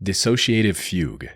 Dissociative fugue.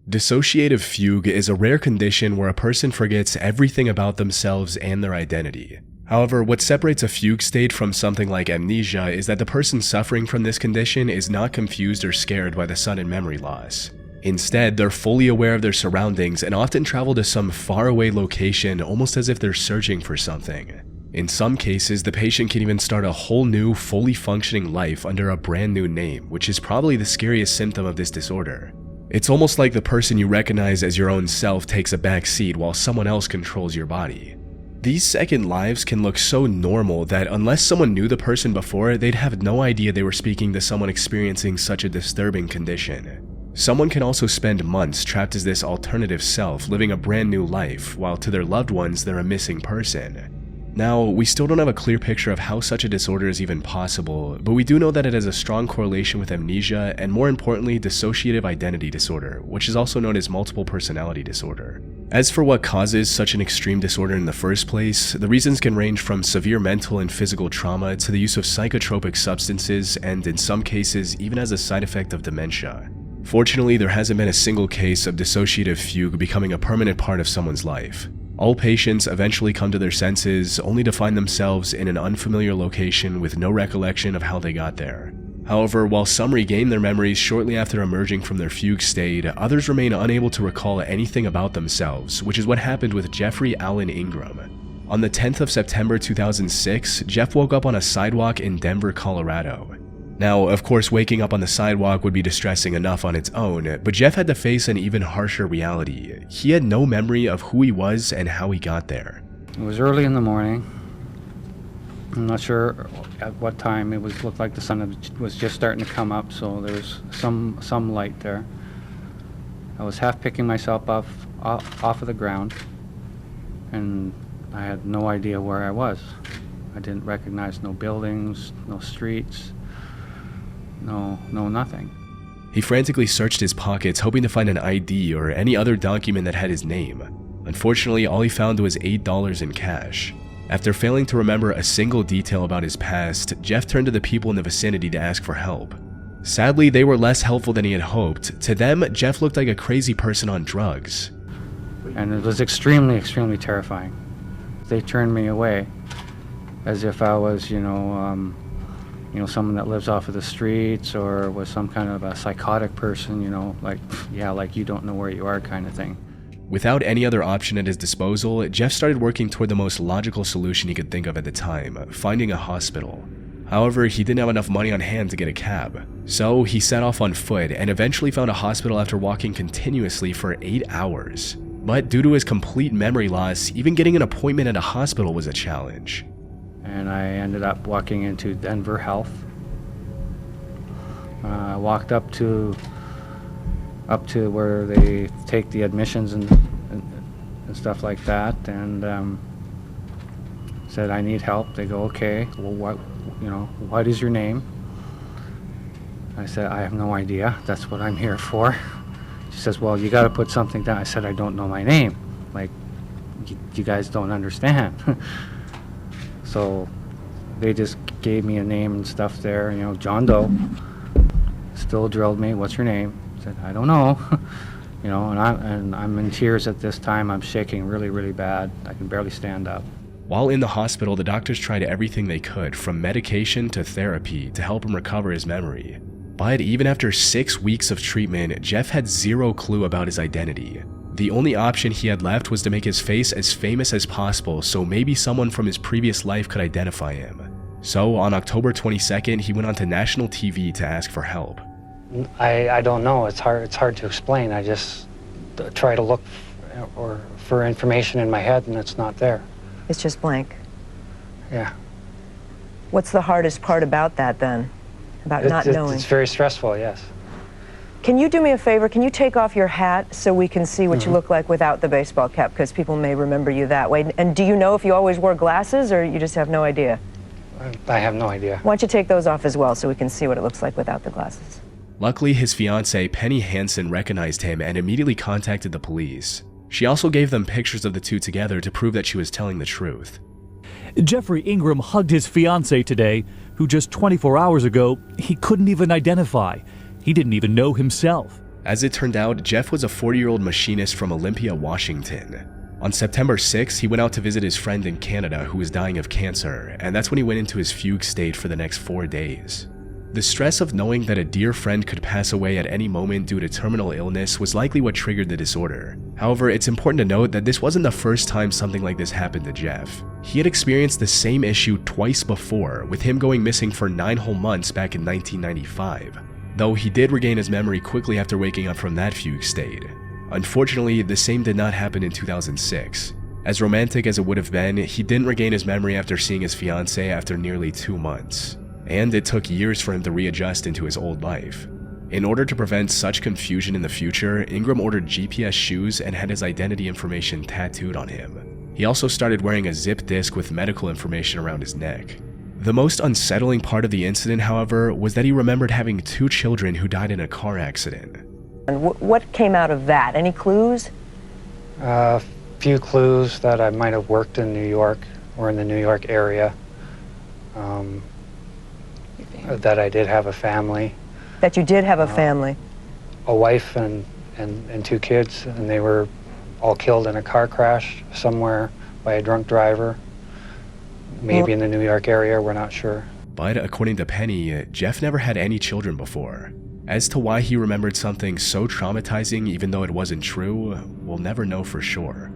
Dissociative fugue is a rare condition where a person forgets everything about themselves and their identity. However, what separates a fugue state from something like amnesia is that the person suffering from this condition is not confused or scared by the sudden memory loss. Instead, they're fully aware of their surroundings and often travel to some faraway location almost as if they're searching for something. In some cases, the patient can even start a whole new, fully functioning life under a brand new name, which is probably the scariest symptom of this disorder. It's almost like the person you recognize as your own self takes a back seat while someone else controls your body. These second lives can look so normal that unless someone knew the person before, they'd have no idea they were speaking to someone experiencing such a disturbing condition. Someone can also spend months trapped as this alternative self, living a brand new life, while to their loved ones they're a missing person. Now, we still don't have a clear picture of how such a disorder is even possible, but we do know that it has a strong correlation with amnesia and, more importantly, dissociative identity disorder, which is also known as multiple personality disorder. As for what causes such an extreme disorder in the first place, the reasons can range from severe mental and physical trauma to the use of psychotropic substances and, in some cases, even as a side effect of dementia. Fortunately, there hasn't been a single case of dissociative fugue becoming a permanent part of someone's life. All patients eventually come to their senses, only to find themselves in an unfamiliar location with no recollection of how they got there. However, while some regain their memories shortly after emerging from their fugue state, others remain unable to recall anything about themselves, which is what happened with Jeffrey Allen Ingram. On the 10th of September 2006, Jeff woke up on a sidewalk in Denver, Colorado. Now, of course, waking up on the sidewalk would be distressing enough on its own, but Jeff had to face an even harsher reality. He had no memory of who he was and how he got there. It was early in the morning. I'm not sure at what time. Looked like the sun was just starting to come up, so there was some light there. I was half picking myself off of the ground, and I had no idea where I was. I didn't recognize no buildings, no streets. No, nothing. He frantically searched his pockets, hoping to find an ID or any other document that had his name. Unfortunately, all he found was $8 in cash. After failing to remember a single detail about his past, Jeff turned to the people in the vicinity to ask for help. Sadly, they were less helpful than he had hoped. To them, Jeff looked like a crazy person on drugs. And it was extremely, extremely terrifying. They turned me away as if I was, someone that lives off of the streets or was some kind of a psychotic person, like you don't know where you are kind of thing. Without any other option at his disposal, Jeff started working toward the most logical solution he could think of at the time, finding a hospital. However, he didn't have enough money on hand to get a cab, so he set off on foot and eventually found a hospital after walking continuously for 8 hours. But due to his complete memory loss, even getting an appointment at a hospital was a challenge. And I ended up walking into Denver Health. I walked up to where they take the admissions and stuff like that, and said I need help. They go, okay. Well, what is your name? I said, I have no idea. That's what I'm here for. She says, well, you got to put something down. I said, I don't know my name. Like, you guys don't understand. So they just gave me a name and stuff there, John Doe. Still drilled me, what's your name? I said, I don't know. And I'm in tears at this time. I'm shaking really, really bad. I can barely stand up. While in the hospital, the doctors tried everything they could, from medication to therapy, to help him recover his memory. But even after 6 weeks of treatment, Jeff had zero clue about his identity. The only option he had left was to make his face as famous as possible so maybe someone from his previous life could identify him. So on October 22nd, he went onto national TV to ask for help. I don't know. It's hard to explain. I just try to look for information in my head and it's not there. It's just blank. Yeah. What's the hardest part about that then? About not knowing? It's very stressful, yes. Can you do me a favor? Can you take off your hat so we can see what you look like without the baseball cap? Because people may remember you that way. And do you know if you always wore glasses or you just have no idea? I have no idea. Why don't you take those off as well so we can see what it looks like without the glasses? Luckily, his fiancée, Penny Hansen, recognized him and immediately contacted the police. She also gave them pictures of the two together to prove that she was telling the truth. Jeffrey Ingram hugged his fiancée today, who just 24 hours ago he couldn't even identify. he didn't even know himself. As it turned out, Jeff was a 40-year-old machinist from Olympia, Washington. On September 6th, he went out to visit his friend in Canada who was dying of cancer, and that's when he went into his fugue state for the next 4 days. The stress of knowing that a dear friend could pass away at any moment due to terminal illness was likely what triggered the disorder. However, it's important to note that this wasn't the first time something like this happened to Jeff. He had experienced the same issue twice before, with him going missing for 9 whole months back in 1995, though he did regain his memory quickly after waking up from that fugue state. Unfortunately, the same did not happen in 2006. As romantic as it would have been, he didn't regain his memory after seeing his fiancée after nearly 2 months. And it took years for him to readjust into his old life. In order to prevent such confusion in the future, Ingram ordered GPS shoes and had his identity information tattooed on him. He also started wearing a zip disc with medical information around his neck. The most unsettling part of the incident, however, was that he remembered having 2 children who died in a car accident. And what came out of that? Any clues? A few clues that I might have worked in New York or in the New York area. That I did have a family. That you did have a family? A wife and 2 kids, and they were all killed in a car crash somewhere by a drunk driver. Maybe in the New York area, we're not sure. But according to Penny, Jeff never had any children before. As to why he remembered something so traumatizing even though it wasn't true, we'll never know for sure.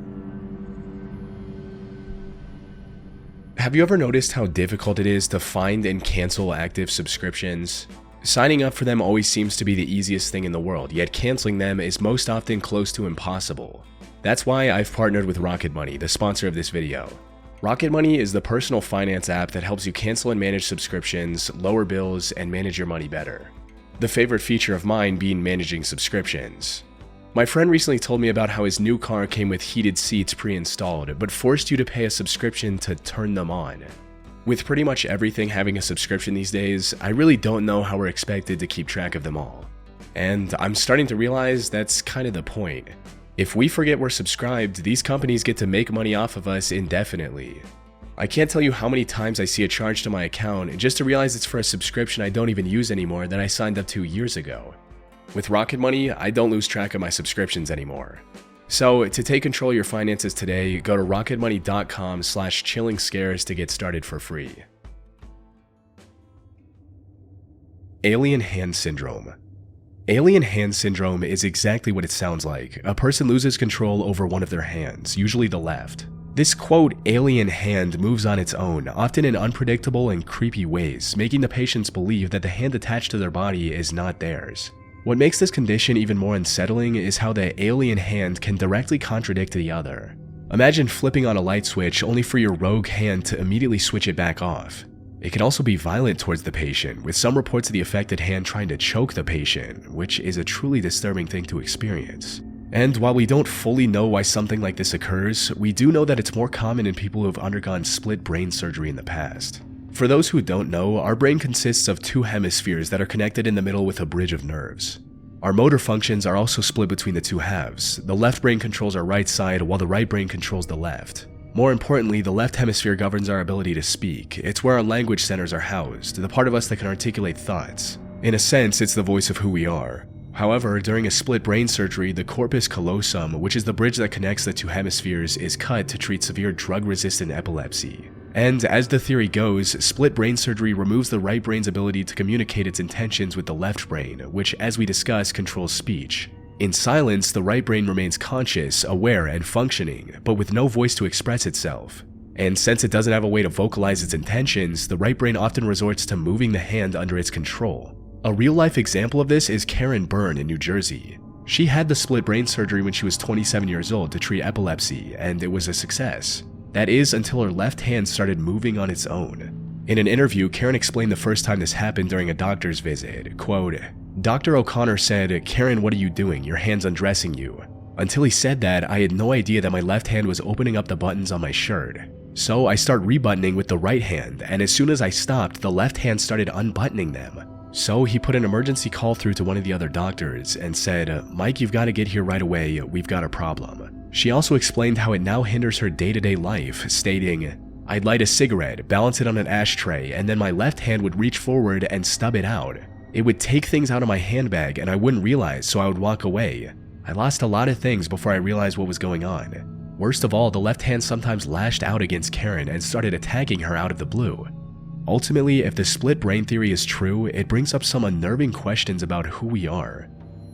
Have you ever noticed how difficult it is to find and cancel active subscriptions? Signing up for them always seems to be the easiest thing in the world, yet canceling them is most often close to impossible. That's why I've partnered with Rocket Money, the sponsor of this video. Rocket Money is the personal finance app that helps you cancel and manage subscriptions, lower bills, and manage your money better. The favorite feature of mine being managing subscriptions. My friend recently told me about how his new car came with heated seats pre-installed, but forced you to pay a subscription to turn them on. With pretty much everything having a subscription these days, I really don't know how we're expected to keep track of them all. And I'm starting to realize that's kind of the point. If we forget we're subscribed, these companies get to make money off of us indefinitely. I can't tell you how many times I see a charge to my account just to realize it's for a subscription I don't even use anymore that I signed up to years ago. With Rocket Money, I don't lose track of my subscriptions anymore. So, to take control of your finances today, go to rocketmoney.com/chillingscares to get started for free. Alien Hand Syndrome. Alien hand syndrome is exactly what it sounds like. A person loses control over one of their hands, usually the left. This quote, alien hand moves on its own, often in unpredictable and creepy ways, making the patients believe that the hand attached to their body is not theirs. What makes this condition even more unsettling is how the alien hand can directly contradict the other. Imagine flipping on a light switch only for your rogue hand to immediately switch it back off. It can also be violent towards the patient, with some reports of the affected hand trying to choke the patient, which is a truly disturbing thing to experience. And while we don't fully know why something like this occurs, we do know that it's more common in people who have undergone split brain surgery in the past. For those who don't know, our brain consists of 2 hemispheres that are connected in the middle with a bridge of nerves. Our motor functions are also split between the 2 halves. The left brain controls our right side, while the right brain controls the left. More importantly, the left hemisphere governs our ability to speak. It's where our language centers are housed, the part of us that can articulate thoughts. In a sense, it's the voice of who we are. However, during a split brain surgery, the corpus callosum, which is the bridge that connects the 2 hemispheres, is cut to treat severe drug-resistant epilepsy. And as the theory goes, split brain surgery removes the right brain's ability to communicate its intentions with the left brain, which, as we discussed, controls speech. In silence, the right brain remains conscious, aware, and functioning, but with no voice to express itself. And since it doesn't have a way to vocalize its intentions, the right brain often resorts to moving the hand under its control. A real-life example of this is Karen Byrne in New Jersey. She had the split brain surgery when she was 27 years old to treat epilepsy, and it was a success. That is, until her left hand started moving on its own. In an interview, Karen explained the first time this happened during a doctor's visit. Quote, "Dr. O'Connor said, 'Karen, what are you doing? Your hand's undressing you.' Until he said that, I had no idea that my left hand was opening up the buttons on my shirt. So I start rebuttoning with the right hand, and as soon as I stopped, the left hand started unbuttoning them. So he put an emergency call through to one of the other doctors and said, 'Mike, you've got to get here right away, we've got a problem.' She also explained how it now hinders her day-to-day life, stating, 'I'd light a cigarette, balance it on an ashtray, and then my left hand would reach forward and stub it out. It would take things out of my handbag and I wouldn't realize, so I would walk away. I lost a lot of things before I realized what was going on. Worst of all, the left hand sometimes lashed out against Karen and started attacking her out of the blue. Ultimately, if the split brain theory is true, it brings up some unnerving questions about who we are.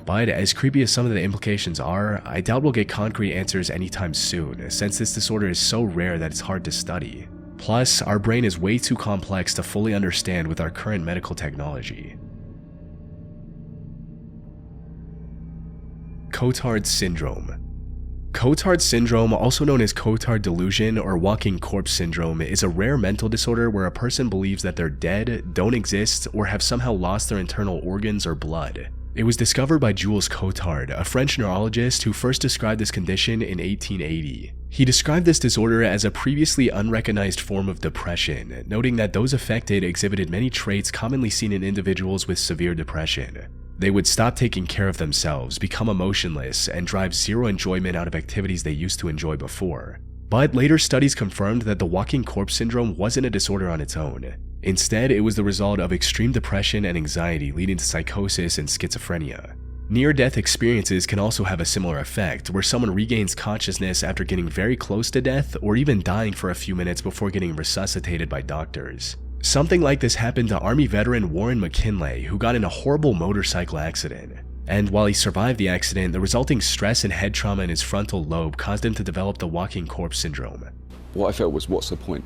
But as creepy as some of the implications are, I doubt we'll get concrete answers anytime soon, since this disorder is so rare that it's hard to study. Plus, our brain is way too complex to fully understand with our current medical technology. Cotard Syndrome. Cotard Syndrome, also known as Cotard Delusion or walking corpse syndrome, is a rare mental disorder where a person believes that they're dead, don't exist, or have somehow lost their internal organs or blood. It was discovered by Jules Cotard, a French neurologist who first described this condition in 1880. He described this disorder as a previously unrecognized form of depression, noting that those affected exhibited many traits commonly seen in individuals with severe depression. They would stop taking care of themselves, become emotionless, and drive zero enjoyment out of activities they used to enjoy before. But later studies confirmed that the walking corpse syndrome wasn't a disorder on its own. Instead, it was the result of extreme depression and anxiety leading to psychosis and schizophrenia. Near-death experiences can also have a similar effect, where someone regains consciousness after getting very close to death or even dying for a few minutes before getting resuscitated by doctors. Something like this happened to Army veteran Warren McKinley, who got in a horrible motorcycle accident. And while he survived the accident, the resulting stress and head trauma in his frontal lobe caused him to develop the walking corpse syndrome. What I felt was, what's the point?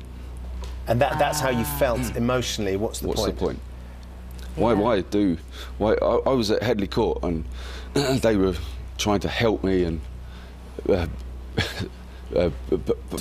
And that's how you felt emotionally. What's the point? Why I was at Headley Court and they were trying to help me and to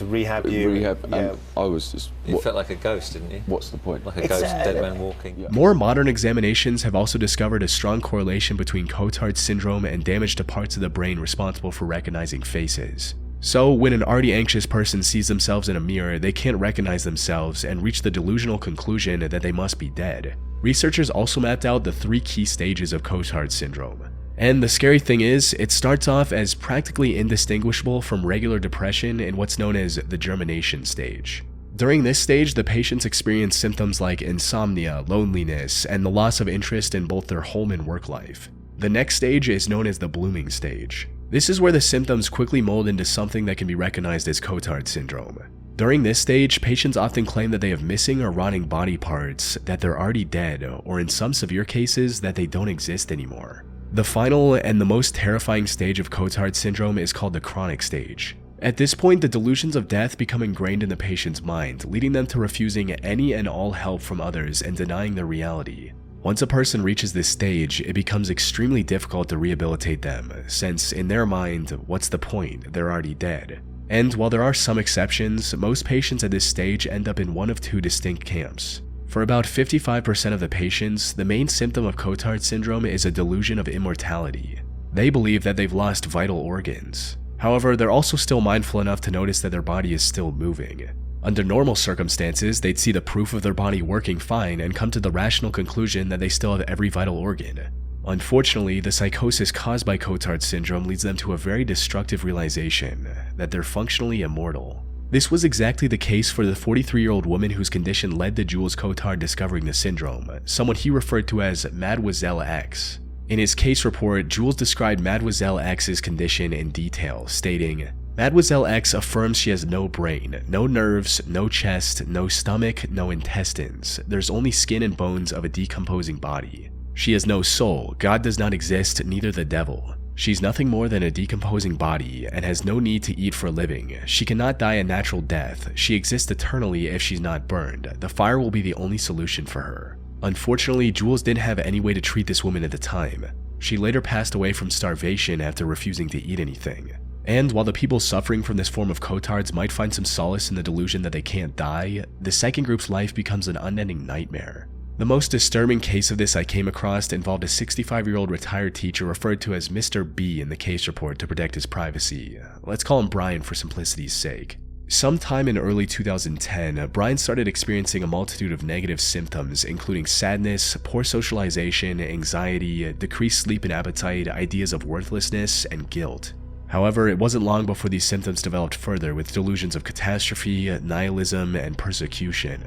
rehab you. And I was just... You felt like a ghost, didn't you? What's the point? Like a ghost, dead man walking. Yeah. More modern examinations have also discovered a strong correlation between Cotard syndrome and damage to parts of the brain responsible for recognizing faces. So, when an already anxious person sees themselves in a mirror, they can't recognize themselves and reach the delusional conclusion that they must be dead. Researchers also mapped out the 3 key stages of Cotard syndrome. And the scary thing is, it starts off as practically indistinguishable from regular depression in what's known as the germination stage. During this stage, the patients experience symptoms like insomnia, loneliness, and the loss of interest in both their home and work life. The next stage is known as the blooming stage. This is where the symptoms quickly mold into something that can be recognized as Cotard syndrome. During this stage, patients often claim that they have missing or rotting body parts, that they're already dead, or in some severe cases, that they don't exist anymore. The final and the most terrifying stage of Cotard syndrome is called the chronic stage. At this point, the delusions of death become ingrained in the patient's mind, leading them to refusing any and all help from others and denying their reality. Once a person reaches this stage, it becomes extremely difficult to rehabilitate them, since in their mind, what's the point? They're already dead. And while there are some exceptions, most patients at this stage end up in one of 2 distinct camps. For about 55% of the patients, the main symptom of Cotard syndrome is a delusion of immortality. They believe that they've lost vital organs. However, they're also still mindful enough to notice that their body is still moving. Under normal circumstances, they'd see the proof of their body working fine and come to the rational conclusion that they still have every vital organ. Unfortunately, the psychosis caused by Cotard syndrome leads them to a very destructive realization that they're functionally immortal. This was exactly the case for the 43-year-old woman whose condition led to Jules Cotard discovering the syndrome, someone he referred to as Mademoiselle X. In his case report, Jules described Mademoiselle X's condition in detail, stating, "Mademoiselle X affirms she has no brain, no nerves, no chest, no stomach, no intestines. There's only skin and bones of a decomposing body. She has no soul, God does not exist, neither the devil. She's nothing more than a decomposing body and has no need to eat for a living. She cannot die a natural death. She exists eternally if she's not burned. The fire will be the only solution for her." Unfortunately, Jules didn't have any way to treat this woman at the time. She later passed away from starvation after refusing to eat anything. And while the people suffering from this form of Cotard's might find some solace in the delusion that they can't die, the second group's life becomes an unending nightmare. The most disturbing case of this I came across involved a 65-year-old retired teacher referred to as Mr. B in the case report to protect his privacy. Let's call him Brian for simplicity's sake. Sometime in early 2010, Brian started experiencing a multitude of negative symptoms, including sadness, poor socialization, anxiety, decreased sleep and appetite, ideas of worthlessness, and guilt. However, it wasn't long before these symptoms developed further with delusions of catastrophe, nihilism, and persecution.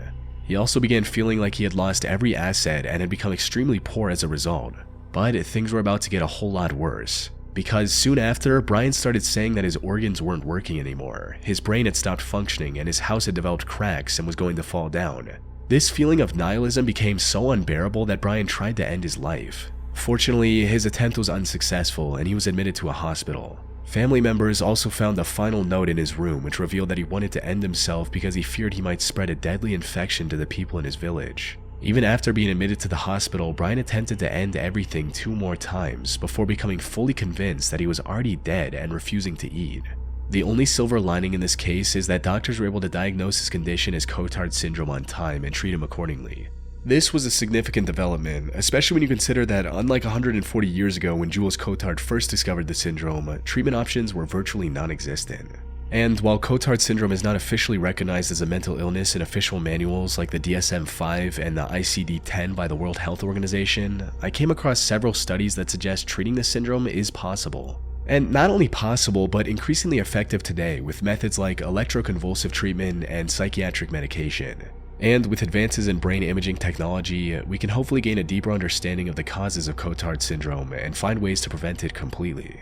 He also began feeling like he had lost every asset and had become extremely poor as a result. But things were about to get a whole lot worse, because soon after, Brian started saying that his organs weren't working anymore, his brain had stopped functioning, and his house had developed cracks and was going to fall down. This feeling of nihilism became so unbearable that Brian tried to end his life. Fortunately, his attempt was unsuccessful and he was admitted to a hospital. Family members also found a final note in his room which revealed that he wanted to end himself because he feared he might spread a deadly infection to the people in his village. Even after being admitted to the hospital, Brian attempted to end everything 2 more times before becoming fully convinced that he was already dead and refusing to eat. The only silver lining in this case is that doctors were able to diagnose his condition as Cotard syndrome on time and treat him accordingly. This was a significant development, especially when you consider that unlike 140 years ago when Jules Cotard first discovered the syndrome, treatment options were virtually non-existent. And while Cotard syndrome is not officially recognized as a mental illness in official manuals like the DSM-5 and the ICD-10 by the World Health Organization, I came across several studies that suggest treating this syndrome is possible. And not only possible, but increasingly effective today with methods like electroconvulsive treatment and psychiatric medication. And with advances in brain imaging technology, we can hopefully gain a deeper understanding of the causes of Cotard syndrome and find ways to prevent it completely.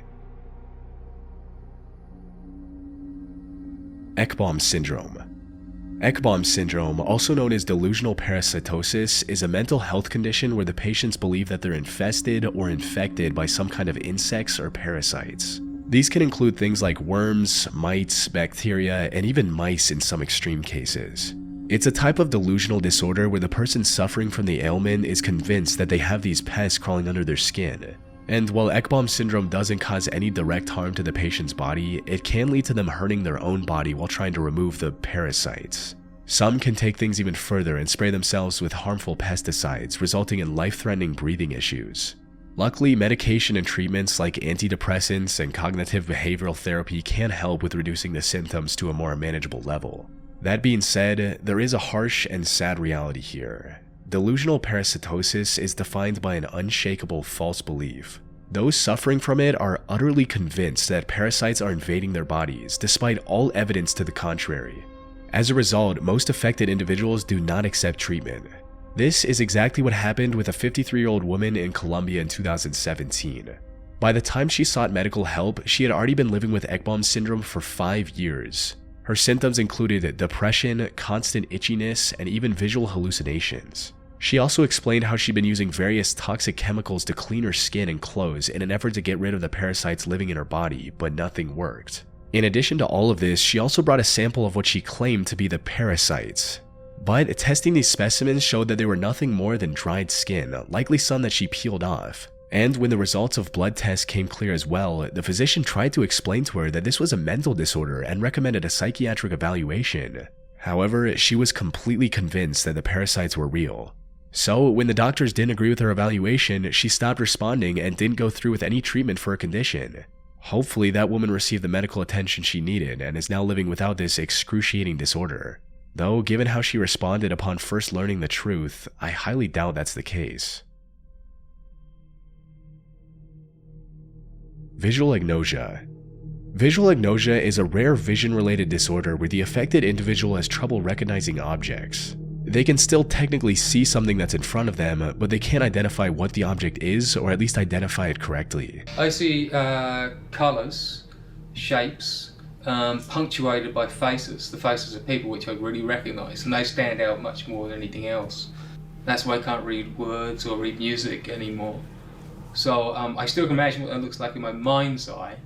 Ebomb Syndrome. Ebomb Syndrome, also known as delusional parasitosis, is a mental health condition where the patients believe that they're infested or infected by some kind of insects or parasites. These can include things like worms, mites, bacteria, and even mice in some extreme cases. It's a type of delusional disorder where the person suffering from the ailment is convinced that they have these pests crawling under their skin. And while Ebomb syndrome doesn't cause any direct harm to the patient's body, it can lead to them hurting their own body while trying to remove the parasites. Some can take things even further and spray themselves with harmful pesticides, resulting in life-threatening breathing issues. Luckily, medication and treatments like antidepressants and cognitive behavioral therapy can help with reducing the symptoms to a more manageable level. That being said, there is a harsh and sad reality here. Delusional parasitosis is defined by an unshakable false belief. Those suffering from it are utterly convinced that parasites are invading their bodies, despite all evidence to the contrary. As a result, most affected individuals do not accept treatment. This is exactly what happened with a 53-year-old woman in Colombia in 2017. By the time she sought medical help, she had already been living with Ebomb syndrome for 5 years. Her symptoms included depression, constant itchiness, and even visual hallucinations. She also explained how she'd been using various toxic chemicals to clean her skin and clothes in an effort to get rid of the parasites living in her body, but nothing worked. In addition to all of this, she also brought a sample of what she claimed to be the parasites. But testing these specimens showed that they were nothing more than dried skin, likely some that she peeled off. And when the results of blood tests came clear as well, the physician tried to explain to her that this was a mental disorder and recommended a psychiatric evaluation. However, she was completely convinced that the parasites were real. So, when the doctors didn't agree with her evaluation, she stopped responding and didn't go through with any treatment for her condition. Hopefully, that woman received the medical attention she needed and is now living without this excruciating disorder. Though, given how she responded upon first learning the truth, I highly doubt that's the case. Visual agnosia. Visual agnosia is a rare vision-related disorder where the affected individual has trouble recognizing objects. They can still technically see something that's in front of them, but they can't identify what the object is, or at least identify it correctly. I see colours, shapes, punctuated by faces, the faces of people which I really recognise, and they stand out much more than anything else. That's why I can't read words or read music anymore. So I still can imagine what it looks like in my mind's eye,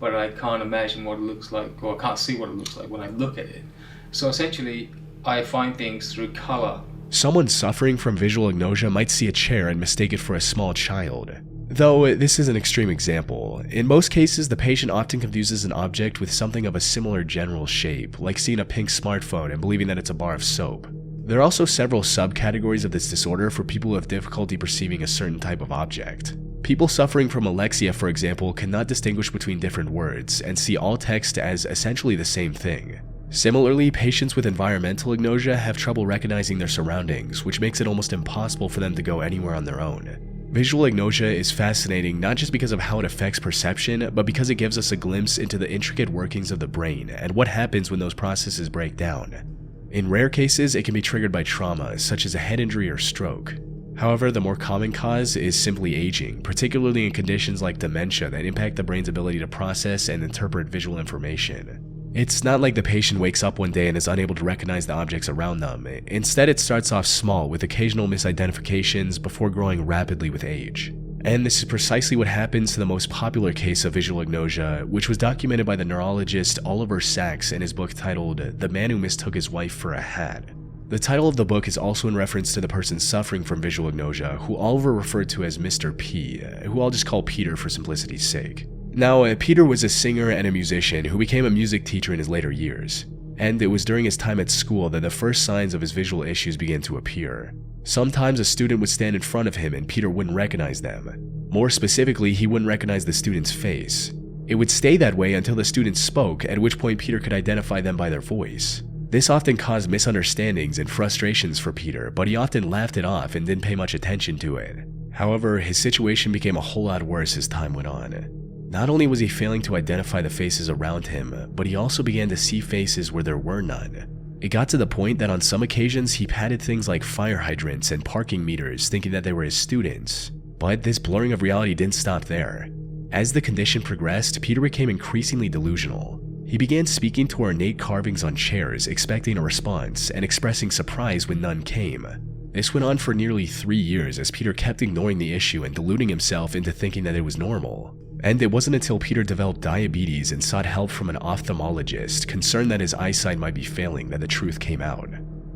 but I can't imagine what it looks like, or I can't see what it looks like when I look at it. So essentially, I find things through colour. Someone suffering from visual agnosia might see a chair and mistake it for a small child. Though this is an extreme example. In most cases, the patient often confuses an object with something of a similar general shape, like seeing a pink smartphone and believing that it's a bar of soap. There are also several subcategories of this disorder for people who have difficulty perceiving a certain type of object. People suffering from alexia, for example, cannot distinguish between different words and see all text as essentially the same thing. Similarly, patients with environmental agnosia have trouble recognizing their surroundings, which makes it almost impossible for them to go anywhere on their own. Visual agnosia is fascinating not just because of how it affects perception, but because it gives us a glimpse into the intricate workings of the brain and what happens when those processes break down. In rare cases, it can be triggered by trauma, such as a head injury or stroke. However, the more common cause is simply aging, particularly in conditions like dementia that impact the brain's ability to process and interpret visual information. It's not like the patient wakes up one day and is unable to recognize the objects around them. Instead, it starts off small with occasional misidentifications before growing rapidly with age. And this is precisely what happens to the most popular case of visual agnosia, which was documented by the neurologist Oliver Sacks in his book titled The Man Who Mistook His Wife for a Hat. The title of the book is also in reference to the person suffering from visual agnosia, who Oliver referred to as Mr. P, who I'll just call Peter for simplicity's sake. Now, Peter was a singer and a musician who became a music teacher in his later years, and it was during his time at school that the first signs of his visual issues began to appear. Sometimes a student would stand in front of him and Peter wouldn't recognize them. More specifically, he wouldn't recognize the student's face. It would stay that way until the student spoke, at which point Peter could identify them by their voice. This often caused misunderstandings and frustrations for Peter, but he often laughed it off and didn't pay much attention to it. However, his situation became a whole lot worse as time went on. Not only was he failing to identify the faces around him, but he also began to see faces where there were none. It got to the point that on some occasions he patted things like fire hydrants and parking meters thinking that they were his students. But this blurring of reality didn't stop there. As the condition progressed, Peter became increasingly delusional. He began speaking to ornate carvings on chairs, expecting a response, and expressing surprise when none came. This went on for nearly 3 years as Peter kept ignoring the issue and deluding himself into thinking that it was normal. And it wasn't until Peter developed diabetes and sought help from an ophthalmologist, concerned that his eyesight might be failing, that the truth came out.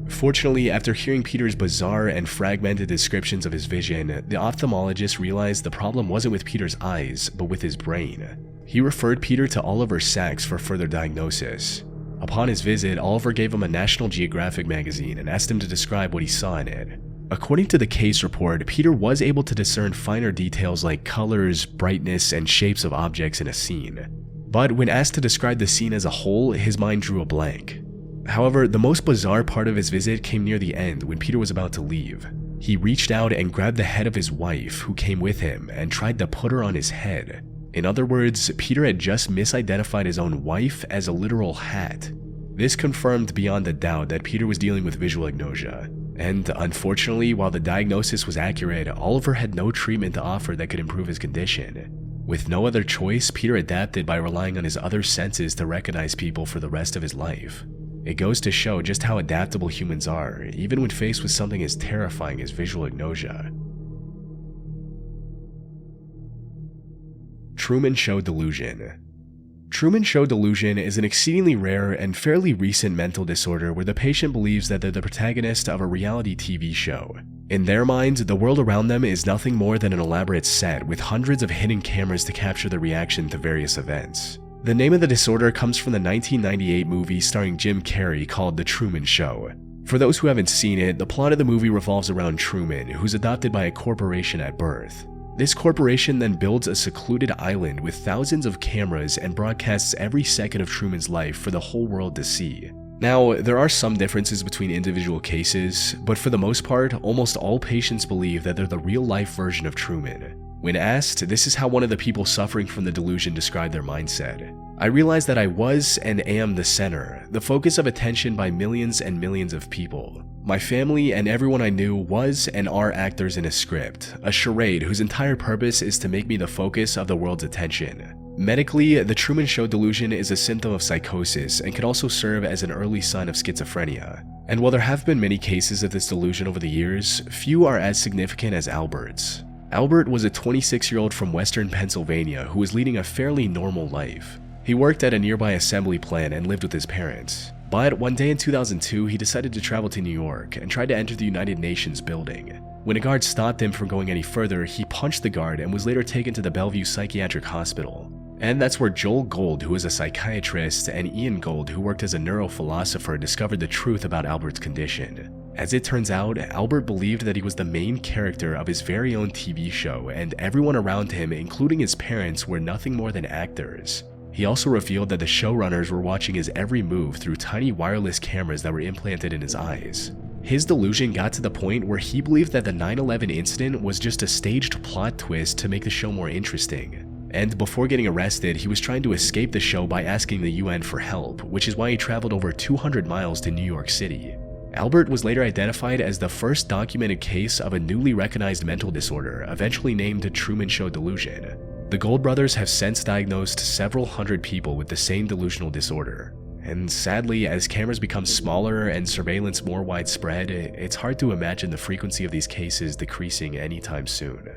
Fortunately, after hearing Peter's bizarre and fragmented descriptions of his vision, the ophthalmologist realized the problem wasn't with Peter's eyes, but with his brain. He referred Peter to Oliver Sacks for further diagnosis. Upon his visit, Oliver gave him a National Geographic magazine and asked him to describe what he saw in it. According to the case report, Peter was able to discern finer details like colors, brightness, and shapes of objects in a scene. But when asked to describe the scene as a whole, his mind drew a blank. However, the most bizarre part of his visit came near the end when Peter was about to leave. He reached out and grabbed the head of his wife, who came with him, and tried to put her on his head. In other words, Peter had just misidentified his own wife as a literal hat. This confirmed beyond a doubt that Peter was dealing with visual agnosia. And unfortunately, while the diagnosis was accurate, Oliver had no treatment to offer that could improve his condition. With no other choice, Peter adapted by relying on his other senses to recognize people for the rest of his life. It goes to show just how adaptable humans are, even when faced with something as terrifying as visual agnosia. Truman Show Delusion. Truman Show Delusion is an exceedingly rare and fairly recent mental disorder where the patient believes that they're the protagonist of a reality TV show. In their minds, the world around them is nothing more than an elaborate set with hundreds of hidden cameras to capture their reaction to various events. The name of the disorder comes from the 1998 movie starring Jim Carrey called The Truman Show. For those who haven't seen it, the plot of the movie revolves around Truman, who's adopted by a corporation at birth. This corporation then builds a secluded island with thousands of cameras and broadcasts every second of Truman's life for the whole world to see. Now, there are some differences between individual cases, but for the most part, almost all patients believe that they're the real-life version of Truman. When asked, this is how one of the people suffering from the delusion described their mindset. I realized that I was and am the center, the focus of attention by millions and millions of people. My family and everyone I knew was and are actors in a script, a charade whose entire purpose is to make me the focus of the world's attention. Medically, the Truman Show delusion is a symptom of psychosis and can also serve as an early sign of schizophrenia. And while there have been many cases of this delusion over the years, few are as significant as Albert's. Albert was a 26-year-old from western Pennsylvania who was leading a fairly normal life. He worked at a nearby assembly plant and lived with his parents. But one day in 2002, he decided to travel to New York and tried to enter the United Nations building. When a guard stopped him from going any further, he punched the guard and was later taken to the Bellevue Psychiatric Hospital. And that's where Joel Gold, who is a psychiatrist, and Ian Gold, who worked as a neurophilosopher, discovered the truth about Albert's condition. As it turns out, Albert believed that he was the main character of his very own TV show, and everyone around him, including his parents, were nothing more than actors. He also revealed that the showrunners were watching his every move through tiny wireless cameras that were implanted in his eyes. His delusion got to the point where he believed that the 9/11 incident was just a staged plot twist to make the show more interesting. And before getting arrested, he was trying to escape the show by asking the UN for help, which is why he traveled over 200 miles to New York City. Albert was later identified as the first documented case of a newly recognized mental disorder, eventually named Truman Show Delusion. The Gold brothers have since diagnosed several hundred people with the same delusional disorder. And sadly, as cameras become smaller and surveillance more widespread, it's hard to imagine the frequency of these cases decreasing anytime soon.